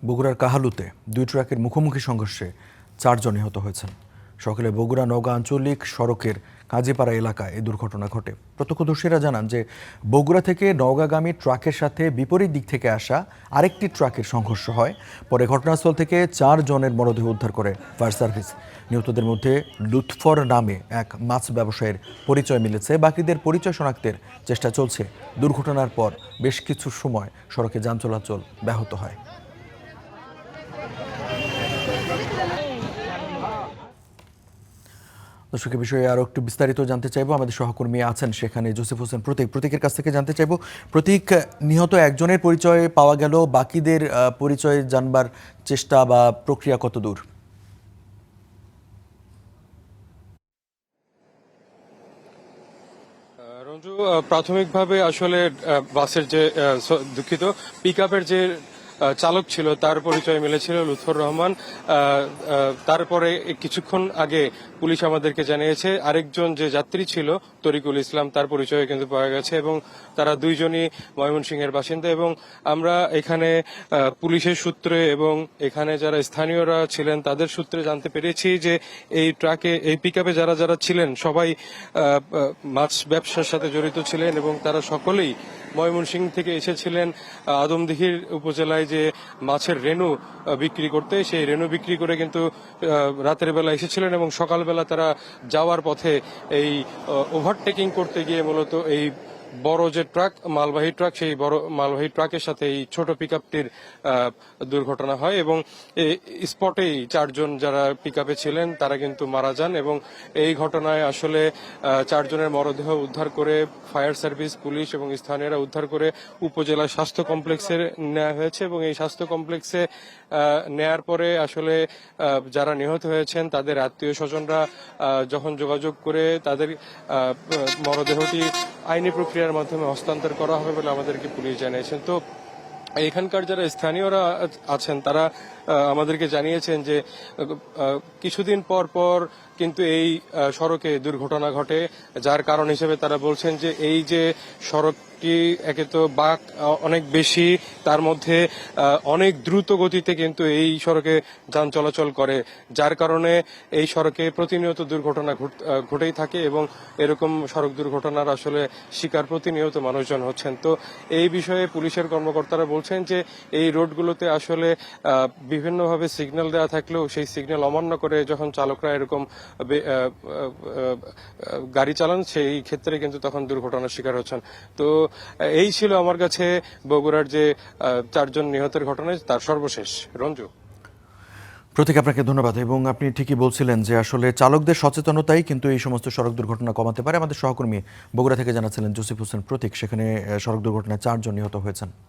বগুড়ার কাহালুতে দুই ট্রাকের মুখোমুখি সংঘর্ষে 4 জন নিহত হয়েছেন। সকালে বগুড়া নওগাঁ আঞ্চলিক সড়কের কাজীপাড়া এলাকায় এই দুর্ঘটনা ঘটে। প্রত্যক্ষদর্শীরা জানান যে বগুড়া থেকে নওগাঁগামী ট্রাকের সাথে বিপরীত দিক থেকে আসা আরেকটি ট্রাকের সংঘর্ষ হয়। পরে ঘটনাস্থল থেকে 4 জনের মরদেহ উদ্ধার করে ফায়ার সার্ভিস। নিহতদের মধ্যে লুৎফর নামে এক মাছ ব্যবসায়ীর পরিচয় মিলেছে। বাকিদের পরিচয় শনাক্তের চেষ্টা চলছে। দুর্ঘটনার পর বেশ কিছু সময় সড়কে যান চলাচল ব্যাহত হয়। দর্শকের বিষয়ে আরো একটু বিস্তারিত জানতে চাইবো। আমাদের সহকর্মী আছেন সেখানে, জোসেফ হোসেন প্রতীকের কাছ থেকে জানতে চাইবো। প্রতীক, নিহত একজনের পরিচয় পাওয়া গেল, বাকিদের পরিচয় জানবার চেষ্টা বা প্রক্রিয়া কত দূর? রঞ্জু, প্রাথমিকভাবে আসলে বাসের যে দুঃখিত পিকআপের যে চালক ছিল তার পরিচয় মিলেছিল লুৎফর রহমান। তারপরে কিছুক্ষণ আগে পুলিশ আমাদেরকে জানিয়েছে আরেকজন যে যাত্রী ছিল তরিকুল ইসলাম, তার পরিচয় কিন্তু পাওয়া গেছে এবং তারা দুইজনই ময়মনসিংহের বাসিন্দা। এবং আমরা এখানে পুলিশের সূত্রে এবং এখানে যারা স্থানীয়রা ছিলেন তাদের সূত্রে জানতে পেরেছি যে এই ট্রাকে, এই পিকআপে যারা যারা ছিলেন সবাই মাছ ব্যবসার সাথে জড়িত ছিলেন এবং তারা সকলেই ময়মনসিংহ থেকে এসেছিলেন আদমদীঘির উপজেলায় যে মাছের রেণু বিক্রি করতে। সেই রেণু বিক্রি করে কিন্তু রাতের বেলা এসেছিলেন এবং সকালবেলা তারা যাওয়ার পথে এই ওভারটেকিং করতে গিয়ে মূলত এই বড় যে ট্রাক, মালবাহী ট্রাক, সেই বড় মালবাহী ট্রাকের সাথে এই ছোট পিকআপটির দুর্ঘটনা হয় এবং স্পটেই 4 জন যারা পিকআপে ছিলেন তারা কিন্তু মারা যান। এবং এই ঘটনায় আসলে 4 জনের মরদেহ উদ্ধার করে ফায়ার সার্ভিস, পুলিশ এবং স্থানীয়রা উদ্ধার করে উপজেলা স্বাস্থ্য কমপ্লেক্সে নেওয়া হয়েছে এবং এই স্বাস্থ্য কমপ্লেক্সে নেয়ার পরে আসলে যারা নিহত হয়েছেন তাদের আত্মীয় স্বজনরা যখন যোগাযোগ করে তাদের মরদেহটি আইনি প্রক্রিয়ার মাধ্যমে হস্তান্তর করা হবে বলে আমাদেরকে পুলিশ জানিয়েছেন। তো এখানকার যারা স্থানীয়রা আছেন তারা আমাদেরকে জানিয়েছেন যে কিছুদিন পর পর কিন্তু এই সড়কে দুর্ঘটনা ঘটে, যার কারণ হিসেবে তারা বলছেন যে এই যে সড়কটি একে তো বাঁক অনেক বেশি, তার মধ্যে অনেক দ্রুত গতিতে কিন্তু এই সড়কে যান চলাচল করে, যার কারণে এই সড়কে প্রতিনিয়ত দুর্ঘটনা ঘটেই থাকে এবং এরকম সড়ক দুর্ঘটনার আসলে শিকার প্রতিনিয়ত মানুষজন হচ্ছেন। তো এই বিষয়ে পুলিশের কর্মকর্তারা বলছেন যে এই রোডগুলোতে আসলে বিভিন্নভাবে সিগন্যাল দেওয়া থাকলেও সেই সিগন্যাল অমান্য করে যখন চালকরা এরকম গাড়ি চালান সেই ক্ষেত্রে কিন্তু তখন দুর্ঘটনার শিকার হচ্ছেন। তো এই ছিল আমার কাছে বগুড়ার যে 4 জন নিহতের ঘটনায় তার সর্বশেষ। রঞ্জু, প্রতীক, আপনাকে ধন্যবাদ। এবং আপনি ঠিকই বলছিলেন যে আসলে চালকদের সচেতনতাই কিন্তু এই সমস্ত সড়ক দুর্ঘটনা কমাতে পারে। আমাদের সহকর্মী বগুড়া থেকে জানাচ্ছিলেন জোসেফ হোসেন প্রতীক, সেখানে সড়ক দুর্ঘটনায় 4 জন নিহত হয়েছেন।